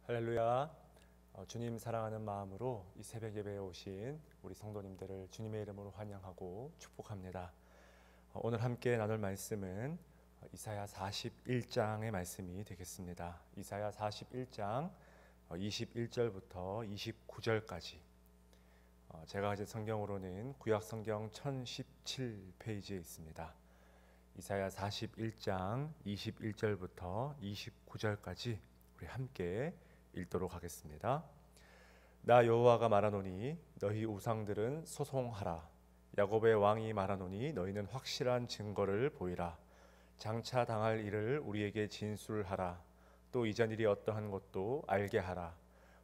할렐루야. 주님 사랑하는 마음으로 이 새벽 예배에 오신 우리 성도님들을 주님의 이름으로 환영하고 축복합니다. 오늘 함께 나눌 말씀은 이사야 41장의 말씀이 되겠습니다. 이사야 41장 21절부터 29절까지 제가 가진 성경으로는 구약 성경 1017페이지에 있습니다. 이사야 41장 21절부터 29절까지 우리 함께 읽도록 하겠습니다. 나 여호와가 말하노니 너희 우상들은 소송하라. 야곱의 왕이 말하노니 너희는 확실한 증거를 보이라. 장차 당할 일을 우리에게 진술하라. 또 이전 일이 어떠한 것도 알게 하라.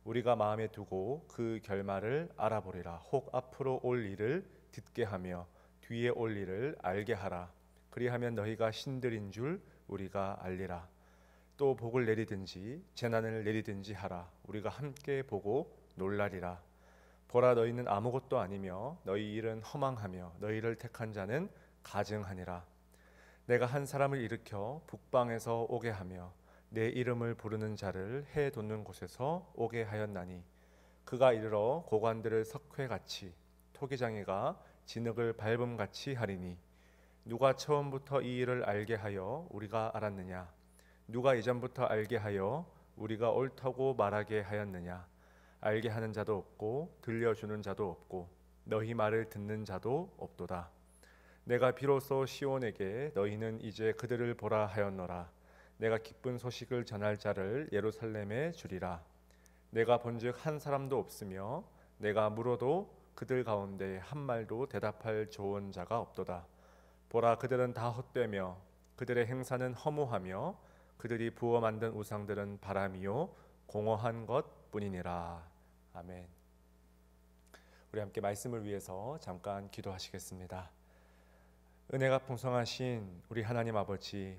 우리가 마음에 두고 그 결말을 알아보리라. 혹 앞으로 올 일을 듣게 하며 뒤에 올 일을 알게 하라. 그리하면 너희가 신들인 줄 우리가 알리라. 또 복을 내리든지 재난을 내리든지 하라. 우리가 함께 보고 놀라리라. 보라, 너희는 아무것도 아니며 너희 일은 허망하며 너희를 택한 자는 가증하니라. 내가 한 사람을 일으켜 북방에서 오게 하며 내 이름을 부르는 자를 해 돋는 곳에서 오게 하였나니 그가 이르러 고관들을 석회같이 토기장이가 진흙을 밟음같이 하리니 누가 처음부터 이 일을 알게 하여 우리가 알았느냐? 누가 이전부터 알게 하여 우리가 옳다고 말하게 하였느냐? 알게 하는 자도 없고 들려주는 자도 없고 너희 말을 듣는 자도 없도다. 내가 비로소 시온에게 너희는 이제 그들을 보라 하였노라. 내가 기쁜 소식을 전할 자를 예루살렘에 주리라. 내가 본즉 한 사람도 없으며 내가 물어도 그들 가운데 한 말도 대답할 좋은 자가 없도다. 보라, 그들은 다 헛되며 그들의 행사는 허무하며 그들이 부어 만든 우상들은 바람이요 공허한 것뿐이니라. 아멘. 우리 함께 말씀을 위해서 잠깐 기도하시겠습니다. 은혜가 풍성하신 우리 하나님 아버지,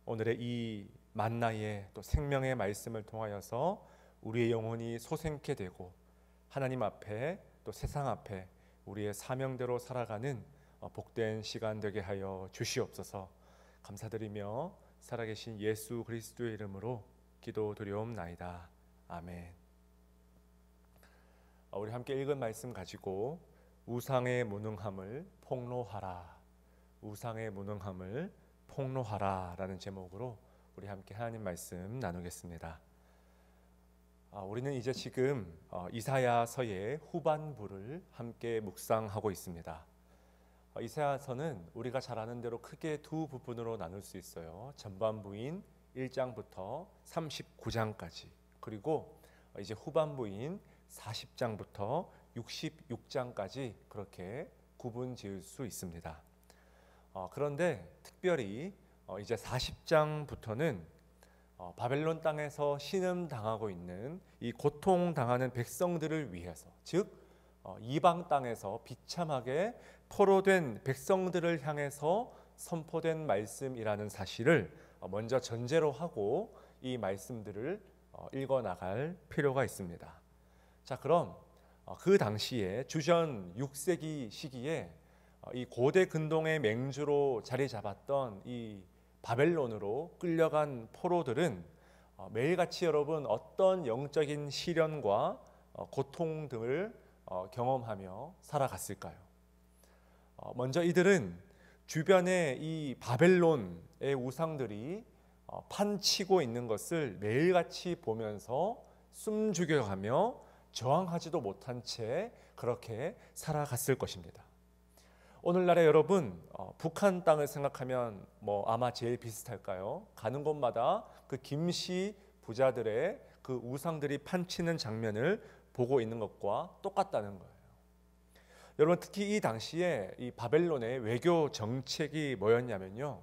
오늘의 이 만나의 또 생명의 말씀을 통하여서 우리의 영혼이 소생케 되고 하나님 앞에 또 세상 앞에 우리의 사명대로 살아가는 복된 시간 되게 하여 주시옵소서. 감사드리며 살아계신 예수 그리스도의 이름으로 기도드리옵나이다. 아멘. 우리 함께 읽은 말씀 가지고 우상의 무능함을 폭로하라, 우상의 무능함을 폭로하라 라는 제목으로 우리 함께 하나님 말씀 나누겠습니다. 우리는 이제 지금 이사야서의 후반부를 함께 묵상하고 있습니다. 이사야서는 우리가 잘 아는 대로 크게 두 부분으로 나눌 수 있어요. 전반부인 1장부터 39장까지, 그리고 이제 후반부인 40장부터 66장까지 그렇게 구분 지을 수 있습니다. 그런데 특별히 이제 40장부터는 바벨론 땅에서 신음당하고 있는 이 고통당하는 백성들을 위해서, 즉 이방 땅에서 비참하게 포로된 백성들을 향해서 선포된 말씀이라는 사실을 먼저 전제로 하고 이 말씀들을 읽어나갈 필요가 있습니다. 자, 그럼 그 당시에 주전 6세기 시기에 이 고대 근동의 맹주로 자리 잡았던 이 바벨론으로 끌려간 포로들은 매일같이 여러분 어떤 영적인 시련과 고통 등을 경험하며 살아갔을까요? 먼저 이들은 주변에 이 바벨론의 우상들이 판치고 있는 것을 매일같이 보면서 숨죽여가며 저항하지도 못한 채 그렇게 살아갔을 것입니다. 오늘날의 여러분, 북한 땅을 생각하면 아마 제일 비슷할까요? 가는 곳마다 그 김씨 부자들의 그 우상들이 판치는 장면을 보고 있는 것과 똑같다는 거예요. 여러분, 특히 이 당시에 이 바벨론의 외교 정책이 뭐였냐면요,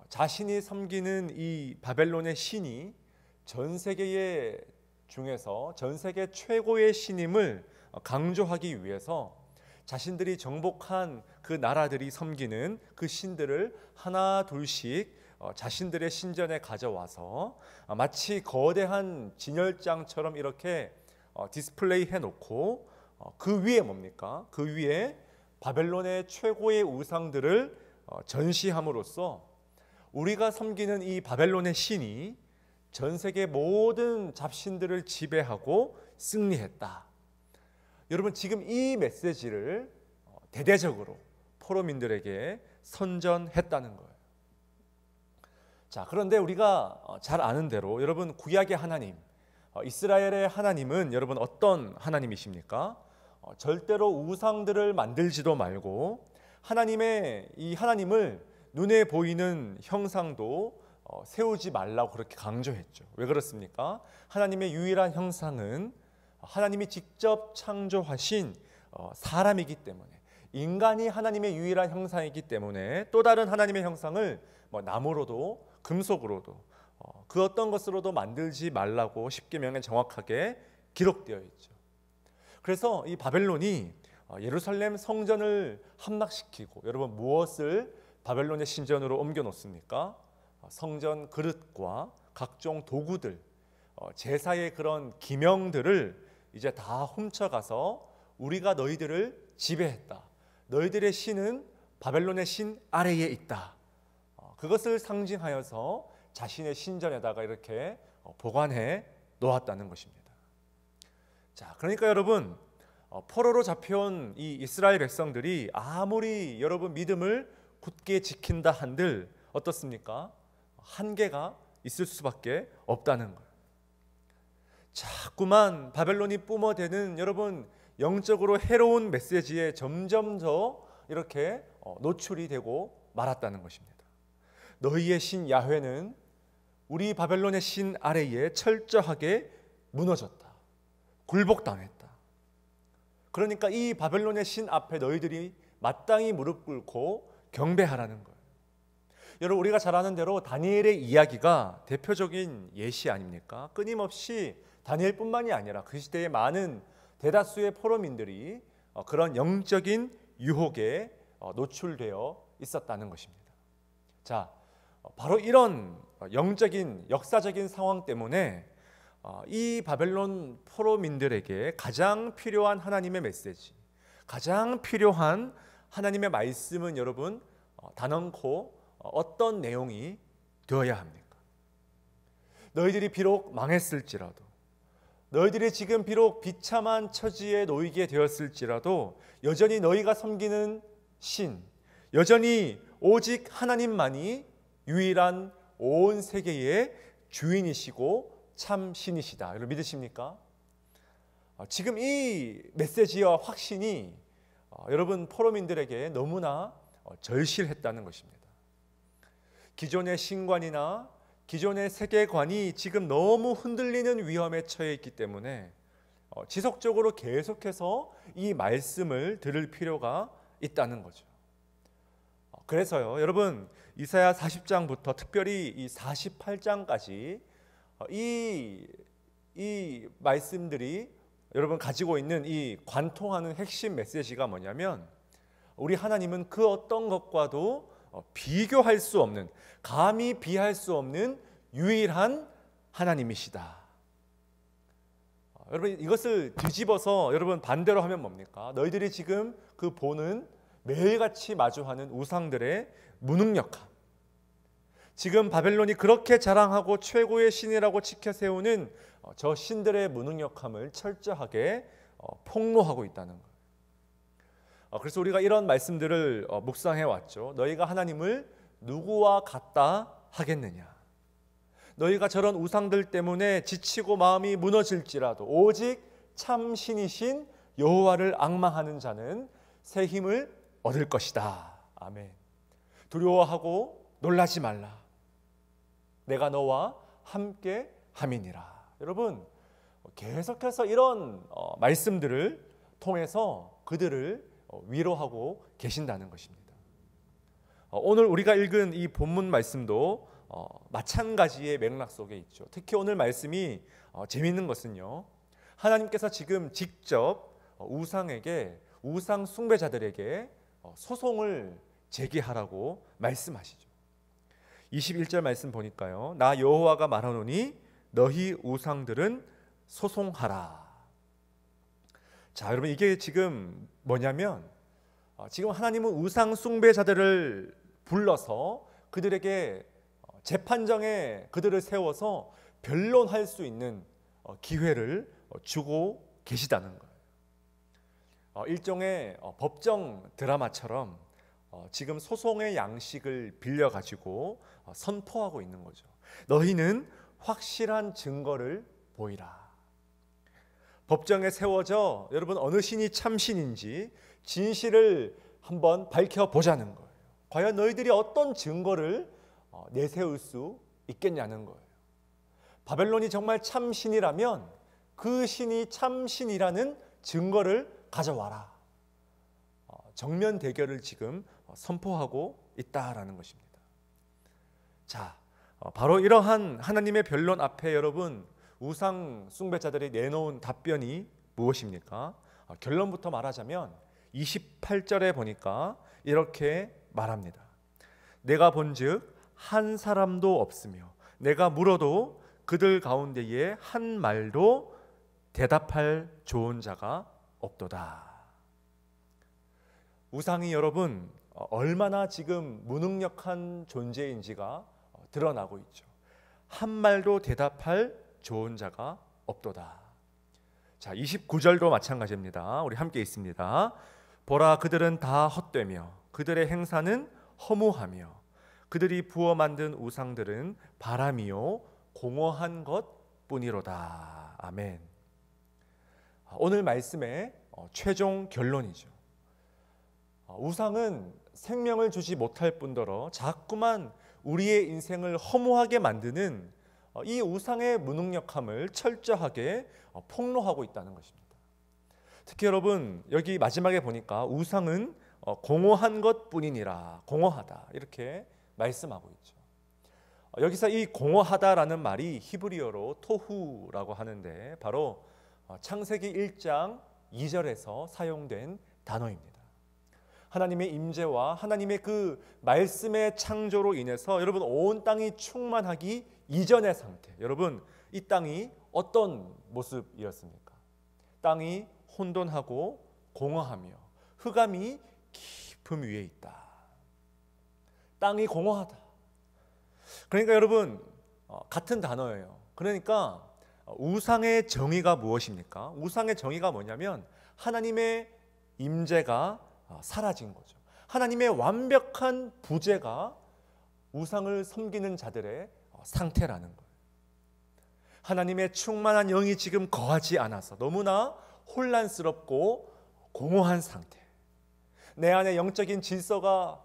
자신이 섬기는 이 바벨론의 신이 전 세계 중에서 전 세계 최고의 신임을 강조하기 위해서 자신들이 정복한 그 나라들이 섬기는 그 신들을 하나 둘씩 자신들의 신전에 가져와서 마치 거대한 진열장처럼 이렇게 디스플레이 해놓고 그 위에 뭡니까? 그 위에 바벨론의 최고의 우상들을 전시함으로써 우리가 섬기는 이 바벨론의 신이 전 세계 모든 잡신들을 지배하고 승리했다. 여러분, 지금 이 메시지를 대대적으로 포로민들에게 선전했다는 거예요. 자, 그런데 우리가 잘 아는 대로 여러분, 구약의 하나님, 이스라엘의 하나님은 여러분 어떤 하나님이십니까? 절대로 우상들을 만들지도 말고 이 하나님을 눈에 보이는 형상도 세우지 말라고 그렇게 강조했죠. 왜 그렇습니까? 하나님의 유일한 형상은 하나님이 직접 창조하신 사람이기 때문에, 인간이 하나님의 유일한 형상이기 때문에 또 다른 하나님의 형상을 나무로도 금속으로도 그 어떤 것으로도 만들지 말라고 십계명에 정확하게 기록되어 있죠. 그래서 이 바벨론이 예루살렘 성전을 함락시키고, 여러분 무엇을 바벨론의 신전으로 옮겨 놓습니까? 성전 그릇과 각종 도구들, 제사의 그런 기명들을 이제 다 훔쳐가서 우리가 너희들을 지배했다. 너희들의 신은 바벨론의 신 아래에 있다. 그것을 상징하여서 자신의 신전에다가 이렇게 보관해 놓았다는 것입니다. 자, 그러니까 여러분, 포로로 잡혀온 이 이스라엘 백성들이 아무리 여러분 믿음을 굳게 지킨다 한들 어떻습니까? 한계가 있을 수밖에 없다는 거예요. 자꾸만 바벨론이 뿜어대는 여러분 영적으로 해로운 메시지에 점점 더 이렇게 노출이 되고 말았다는 것입니다. 너희의 신 야훼는 우리 바벨론의 신 아래에 철저하게 무너졌다. 굴복당했다. 그러니까 이 바벨론의 신 앞에 너희들이 마땅히 무릎 꿇고 경배하라는 거예요. 여러분, 우리가 잘 아는 대로 다니엘의 이야기가 대표적인 예시 아닙니까? 끊임없이 다니엘뿐만이 아니라 그 시대의 많은 대다수의 포로민들이 그런 영적인 유혹에 노출되어 있었다는 것입니다. 자, 바로 이런 영적인 역사적인 상황 때문에 이 바벨론 포로민들에게 가장 필요한 하나님의 메시지, 가장 필요한 하나님의 말씀은 여러분 단언코 어떤 내용이 되어야 합니까? 너희들이 비록 망했을지라도, 너희들이 지금 비록 비참한 처지에 놓이게 되었을지라도 여전히 너희가 섬기는 신, 여전히 오직 하나님만이 유일한 온 세계의 주인이시고 참 신이시다. 여러분 믿으십니까? 지금 이 메시지와 확신이 여러분 포로민들에게 너무나 절실했다는 것입니다. 기존의 신관이나 기존의 세계관이 지금 너무 흔들리는 위험에 처해 있기 때문에 지속적으로 계속해서 이 말씀을 들을 필요가 있다는 거죠. 그래서요, 여러분 이사야 40장부터 특별히 이 48장까지 이 말씀들이 여러분 가지고 있는 이 관통하는 핵심 메시지가 뭐냐면, 우리 하나님은 그 어떤 것과도 비교할 수 없는, 감히 비할 수 없는 유일한 하나님이시다. 여러분 이것을 뒤집어서 여러분 반대로 하면 뭡니까? 너희들이 지금 그 보는 매일같이 마주하는 우상들의 무능력함, 지금 바벨론이 그렇게 자랑하고 최고의 신이라고 지켜 세우는 저 신들의 무능력함을 철저하게 폭로하고 있다는 거예요. 그래서 우리가 이런 말씀들을 묵상해 왔죠. 너희가 하나님을 누구와 같다 하겠느냐? 너희가 저런 우상들 때문에 지치고 마음이 무너질지라도 오직 참 신이신 여호와를 앙망하는 자는 새 힘을 얻을 것이다. 아멘. 두려워하고 놀라지 말라. 내가 너와 함께 함이니라. 여러분 계속해서 이런 말씀들을 통해서 그들을 위로하고 계신다는 것입니다. 오늘 우리가 읽은 이 본문 말씀도 마찬가지의 맥락 속에 있죠. 특히 오늘 말씀이 재미있는 것은요, 하나님께서 지금 직접 우상에게, 우상 숭배자들에게 소송을 제기하라고 말씀하시죠. 21절 말씀 보니까요, 나 여호와가 말하노니 너희 우상들은 소송하라. 자, 여러분 이게 지금 뭐냐면, 지금 하나님은 우상 숭배자들을 불러서 그들에게 재판정에 그들을 세워서 변론할 수 있는 기회를 주고 계시다는 거예요. 일종의 법정 드라마처럼 지금 소송의 양식을 빌려가지고 선포하고 있는 거죠. 너희는 확실한 증거를 보이라. 법정에 세워져 여러분 어느 신이 참신인지 진실을 한번 밝혀보자는 거예요. 과연 너희들이 어떤 증거를 내세울 수 있겠냐는 거예요. 바벨론이 정말 참신이라면 그 신이 참신이라는 증거를 가져와라. 정면 대결을 지금 선포하고 있다라는 것입니다. 자, 바로 이러한 하나님의 변론 앞에 여러분 우상 숭배자들이 내놓은 답변이 무엇입니까? 결론부터 말하자면 28절에 보니까 이렇게 말합니다. 내가 본즉 한 사람도 없으며 내가 물어도 그들 가운데에 한 말도 대답할 좋은 자가 없도다. 우상이 여러분 얼마나 지금 무능력한 존재인지가 드러나고 있죠. 한 말도 대답할 좋은 자가 없도다. 자, 29절도 마찬가지입니다. 우리 함께 있습니다. 보라, 그들은 다 헛되며 그들의 행사는 허무하며 그들이 부어 만든 우상들은 바람이요 공허한 것뿐이로다. 아멘. 오늘 말씀의 최종 결론이죠. 우상은 생명을 주지 못할 뿐더러 자꾸만 우리의 인생을 허무하게 만드는 이 우상의 무능력함을 철저하게 폭로하고 있다는 것입니다. 특히 여러분 여기 마지막에 보니까 우상은 공허한 것뿐이니라, 공허하다 이렇게 말씀하고 있죠. 여기서 이 공허하다라는 말이 히브리어로 토후라고 하는데 바로 창세기 1장 2절에서 사용된 단어입니다. 하나님의 임재와 하나님의 그 말씀의 창조로 인해서 여러분 온 땅이 충만하기 이전의 상태, 여러분 이 땅이 어떤 모습이었습니까? 땅이 혼돈하고 공허하며 흑암이 깊음 위에 있다. 땅이 공허하다. 그러니까 여러분 같은 단어예요. 그러니까 우상의 정의가 무엇입니까? 우상의 정의가 뭐냐면 하나님의 임재가 사라진 거죠. 하나님의 완벽한 부재가 우상을 섬기는 자들의 상태라는 거예요. 하나님의 충만한 영이 지금 거하지 않아서 너무나 혼란스럽고 공허한 상태. 내 안에 영적인 질서가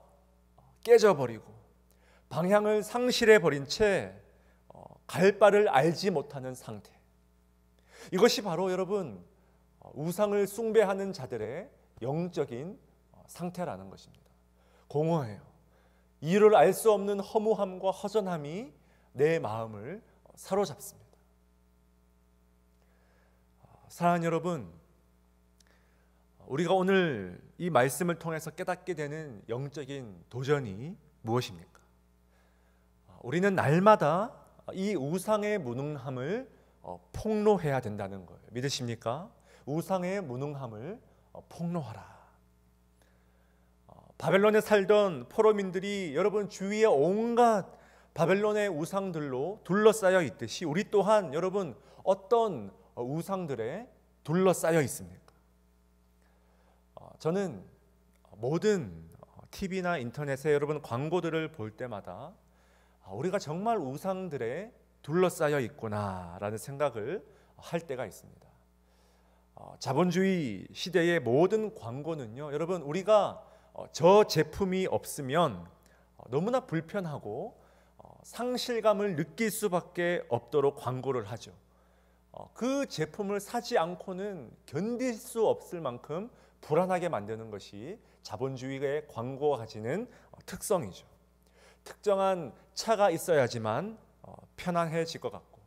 깨져버리고 방향을 상실해버린 채 갈 바를 알지 못하는 상태. 이것이 바로 여러분 우상을 숭배하는 자들의 영적인 상태라는 것입니다. 공허해요. 이유를 알 수 없는 허무함과 허전함이 내 마음을 사로잡습니다. 사랑하는 여러분, 우리가 오늘 이 말씀을 통해서 깨닫게 되는 영적인 도전이 무엇입니까? 우리는 날마다 이 우상의 무능함을 폭로해야 된다는 거예요. 믿으십니까? 우상의 무능함을 폭로하라. 바벨론에 살던 포로민들이 여러분 주위에 온갖 바벨론의 우상들로 둘러싸여 있듯이 우리 또한 여러분 어떤 우상들에 둘러싸여 있습니까? 저는 모든 TV나 인터넷에 여러분 광고들을 볼 때마다 우리가 정말 우상들에 둘러싸여 있구나라는 생각을 할 때가 있습니다. 자본주의 시대의 모든 광고는요, 여러분 우리가 저 제품이 없으면 너무나 불편하고 상실감을 느낄 수밖에 없도록 광고를 하죠. 그 제품을 사지 않고는 견딜 수 없을 만큼 불안하게 만드는 것이 자본주의의 광고가 가지는 특성이죠. 특정한 차가 있어야지만 편안해질 것 같고,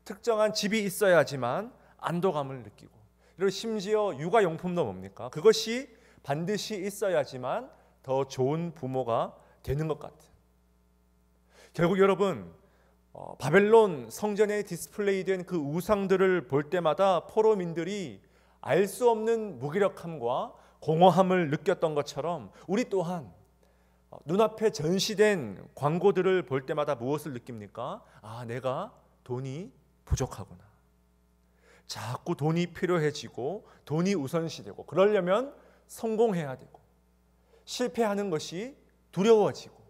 특정한 집이 있어야지만 안도감을 느끼고, 그리고 심지어 육아용품도 뭡니까? 그것이 반드시 있어야지만 더 좋은 부모가 되는 것 같은. 결국 여러분 바벨론 성전에 디스플레이된 그 우상들을 볼 때마다 포로민들이 알 수 없는 무기력함과 공허함을 느꼈던 것처럼 우리 또한 눈앞에 전시된 광고들을 볼 때마다 무엇을 느낍니까? 내가 돈이 부족하구나. 자꾸 돈이 필요해지고 돈이 우선시되고 그러려면 성공해야 되고 실패하는 것이 두려워지고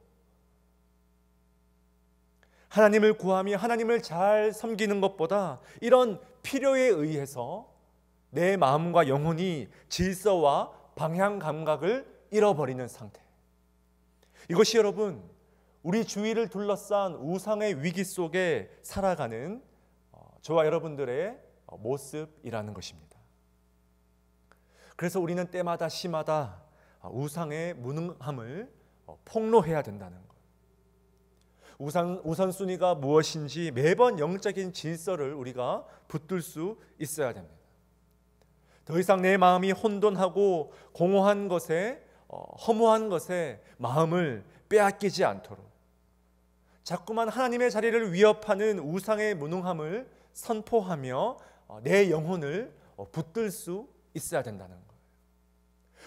하나님을 구하며 하나님을 잘 섬기는 것보다 이런 필요에 의해서 내 마음과 영혼이 질서와 방향 감각을 잃어버리는 상태. 이것이 여러분 우리 주위를 둘러싼 우상의 위기 속에 살아가는 저와 여러분들의 모습이라는 것입니다. 그래서 우리는 때마다 시마다 우상의 무능함을 폭로해야 된다는 것. 우선순위가 무엇인지 매번 영적인 질서를 우리가 붙들 수 있어야 됩니다. 더 이상 내 마음이 혼돈하고 공허한 것에 허무한 것에 마음을 빼앗기지 않도록 자꾸만 하나님의 자리를 위협하는 우상의 무능함을 선포하며 내 영혼을 붙들 수 있어야 된다는 거예요.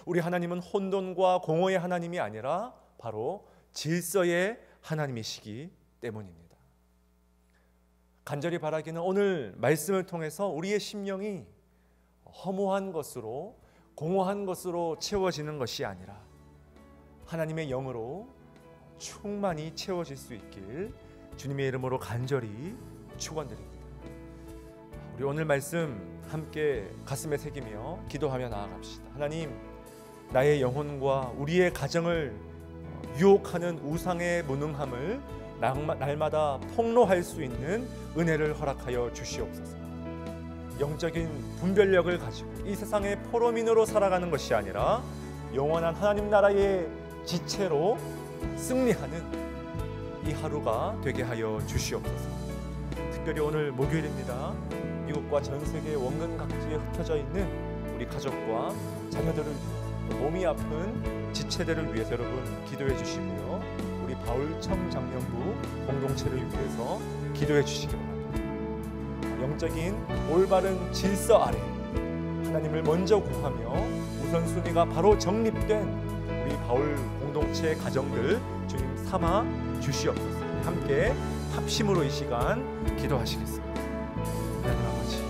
우리 하나님은 혼돈과 공허의 하나님이 아니라 바로 질서의 하나님이시기 때문입니다. 간절히 바라기는 오늘 말씀을 통해서 우리의 심령이 허무한 것으로 공허한 것으로 채워지는 것이 아니라 하나님의 영으로 충만히 채워질 수 있길 주님의 이름으로 간절히 축원드립니다. 우리 오늘 말씀 함께 가슴에 새기며 기도하며 나아갑시다. 하나님, 나의 영혼과 우리의 가정을 유혹하는 우상의 무능함을 날마다 폭로할 수 있는 은혜를 허락하여 주시옵소서. 영적인 분별력을 가지고 이 세상의 포로민으로 살아가는 것이 아니라 영원한 하나님 나라의 지체로 승리하는 이 하루가 되게 하여 주시옵소서. 특별히 오늘 목요일입니다. 미국과 전 세계 원근 각지에 흩어져 있는 우리 가족과 자녀들을 위해 몸이 아픈 지체들을 위해서 여러분 기도해 주시고요. 우리 바울청 장년부 공동체를 위해서 기도해 주시기 바랍니다. 영적인 올바른 질서 아래 하나님을 먼저 구하며 우선순위가 바로 정립된 우리 바울 공동체 가정들 주님 삼아 주시옵소서. 함께 합심으로 이 시간 기도하시겠습니다. 하나님 아버지,